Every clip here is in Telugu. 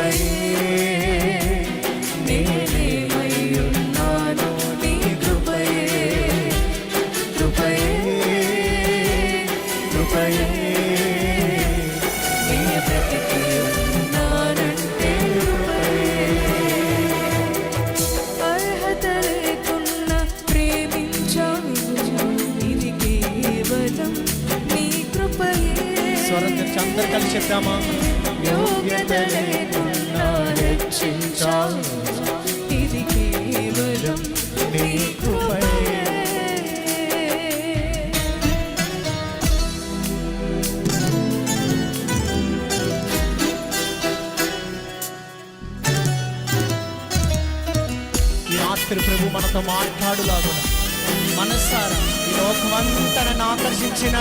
కృపయే నేనేమయ్యున్నాను నీ కృపయే కృపయే కృపయే నీ బ్రతికి ఉన్నానంటే కృపయే. అర్హత లేకున్నా ప్రేమించావు ఇది కేవలం నీ కృపయే. స్వరంతో అందరు కలిసి చెప్తామా? యోగ్యత లేకున్నా రక్షించావు ఇది కేవలం నీ కృపయే. ఈ రాత్రి ప్రభు మనతో మాట్లాడులాగా మనస్సారా ఈ లోకమంతా నన్ను ఆకర్షించిన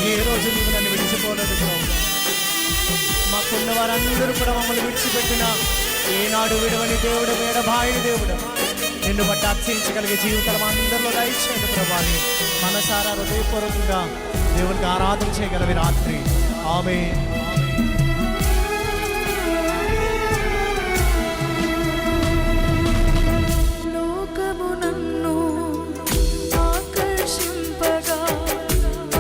ఏ రోజు నువ్వు నన్ను విడిచిపోలేదు ప్రభు. మాకున్న వారందరూ కూడా మమ్మల్ని విడిచిపెట్టిన ఏనాడు విడవని దేవుడు వేడబాయిని దేవుడు నిన్ను బట్టి అర్చించగలిగే జీవితం అందరిలో దయచేయండి ప్రభాని. మనసారా హృదయపూర్వకంగా దేవునికి ఆరాధన చేయగలవి రాత్రి. ఆమేన్. లోకము నన్ను ఆకర్షింపగా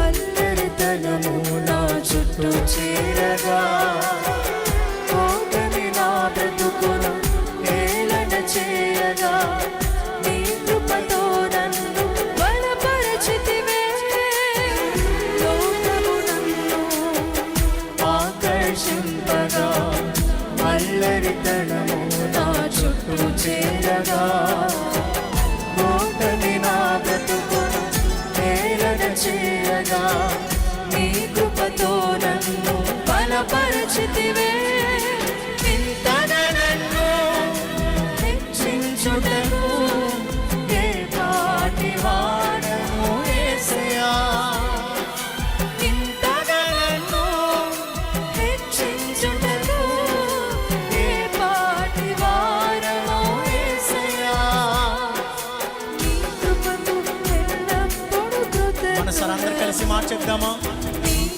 అల్లరితనము నా చుట్టూ చేరగా ఓటమి నా బ్రతుకును ఏలన చేయగా నీ కృపతో నన్ను బలపరచితివే. లోకము నన్ను ఆకర్షింపగా అల్లరితనము నా చుట్టూ చేరగా ఓటమి నా బ్రతుకును ఏలన చేయగా నీ కృపతో నన్ను బలపరచితివే. ఇంతగా నన్ను హెచ్చించుటకు ఏ పాటి వాడను యేసయ్యా. ఇంతగా నన్ను హెచ్చించుటకు ఏ పాటి వాడను యేసయ్యా. నీ కృపకు ఎల్లప్పుడూ కృతజ్ఞతలు. మనసారా అందరూ కలిసి మాట చెప్దామా?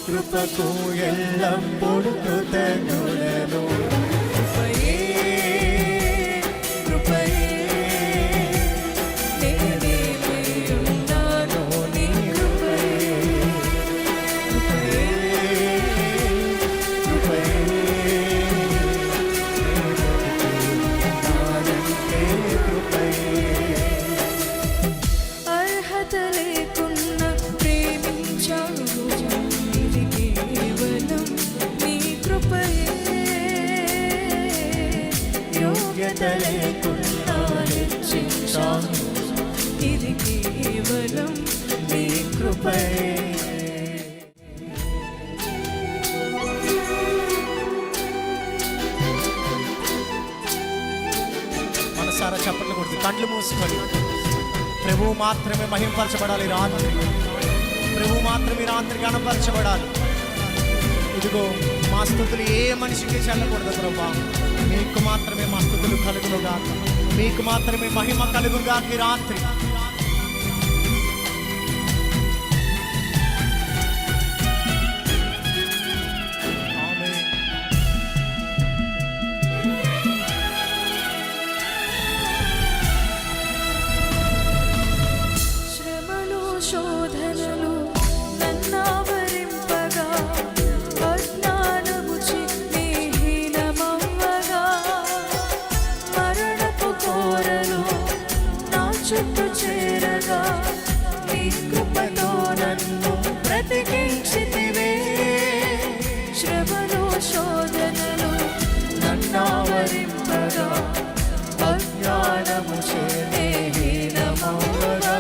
కృపకు ఎల్లప్పుడు కృతజ్ఞతలు. కృపయే కృపయే నేనేమయ్యున్నాను నీ కృపయే కృపయే కృపయే నేనేమయ్యున్నానంటే కృపయే. అర్హత లేకున్నా ప్రేమించావు ఇది కేవలం నీ కృపయే. యోగ్యత లేకున్నా రక్షించావు ఇది కేవలం నీ కృపయే. మనసారా చప్పట్లు కొడుతూ కళ్ళు మూసుకొని ప్రభువు మాత్రమే మహింపరచబడాలి రాత్రి. ప్రభు మాత్రమే రాత్రి గణపరచబడాలి. ఇదిగో మా స్తుతులు ఏ మనిషికి చెల్లకూడదు ప్రభా. మీకు మాత్రమే మా స్తుతులు కలుగునుగా, మీకు మాత్రమే మహిమ కలుగుగా ఈ రాత్రి. శ్రమలు శోధనలు నన్నావరింపగా అజ్ఞానము చిన్ని హీనమవ్వగా మరణపు కోరలు నా చుట్టూ చేరగా నీ కృపతో నన్ను బ్రతికించితివే. శ్రమలు శోధనలు నన్నావరింపగా అజ్ఞానము చిన్ని హీనమవ్వగా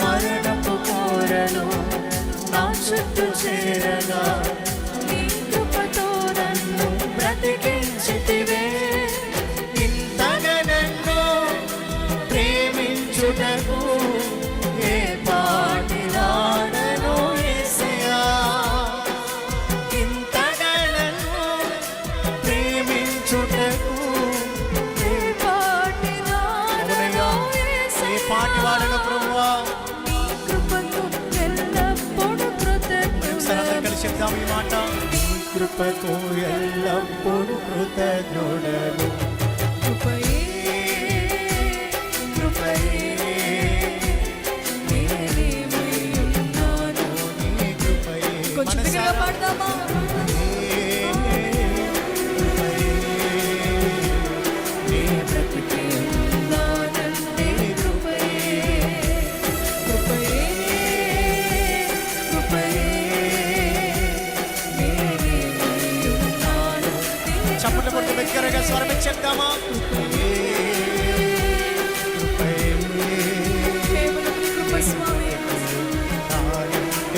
మరణపు కోరలు నా చుట్టూ చేరగా నీ కృపతో నన్ను బ్రతికించితివే. ఇంతగా నన్ను ప్రేమించుటకు ఏ పాటి వాడను యేసయ్యా. ఇంతగా నన్ను ప్రేమించుటకు ఏ పాటి వాడను యేసయ్యా. ఏ పాటి వాడను ప్రభువా. నీ కృపకు ఎల్లప్పుడూ కృతజ్ఞతలు. కలిసి చెప్దాం ఈ మాట. కృపకు ఎల్లప్పుడు కృతజ్ఞుడను. కృపయే కృపయే నేనేమై ఉన్నాను. నీ కృపయే. కొంచెం బిగ్గరగా పాడదామా? నే బ్రతికే ఉన్నానంటే కృపయే కృపయే కృపయే నేనేమై ఉన్నాను. చప్పట్లు కొట్టి దగ్గరగా స్వరం చెప్తామా? కేవలం నీ కృప స్వామి.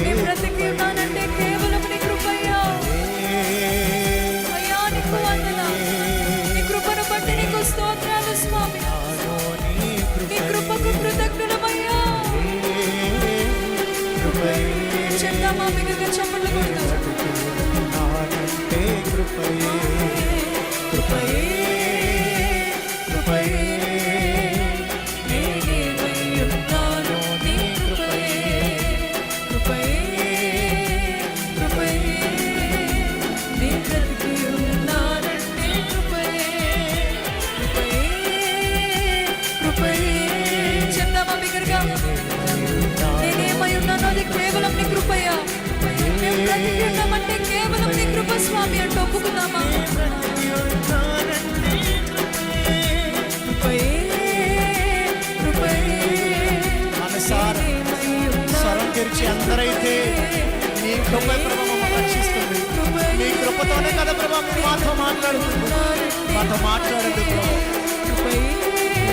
నీ బ్రతికి ఉన్నానంటే కేవలం నీ కృపయ్యా. అయ్యా నీకు వందనాలు. నీ కృపను బట్టి నీకు స్తోత్రాలు స్వామి. నీ కృపకు కృతజ్ఞులమయ్యా. చెప్తామా బిగ్గరగా చప్పట్లు కొడుతూ? కృపయే కృపయే నేనేమై ఉన్నాను. నీ కృపయే కృపయే కృపయే నీ బ్రతికి ఉన్నానంటే కృపయే కృపయే కృపయే. చెప్తామా బిగ్గరగా? నేనేమై ఉన్నాను అది కేవలం నీ కృపయ్యా. మేము బ్రతికి ఉన్నామంటే కేవలం నీ కృప స్వామి అంటూ ఒప్పుకుందామా? స్వరం తెరిచి అందరైతే నీ కృప ప్రభావం రక్షిస్తుంది. నీ కృపతోనే కదా ప్రభావం మాతో మాట్లాడుతుంది. మాతో మాట్లాడండి ప్రభావం.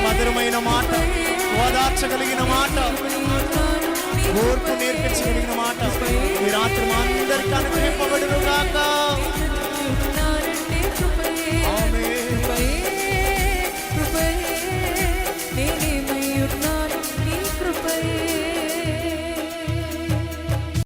మధురమైన మాట, ఓదార్చగలిగిన మాట, ఓర్పు నేర్పించగలిగిన మాట ఈ రాత్రి మా అందరికీ అనుగ్రహింపబడు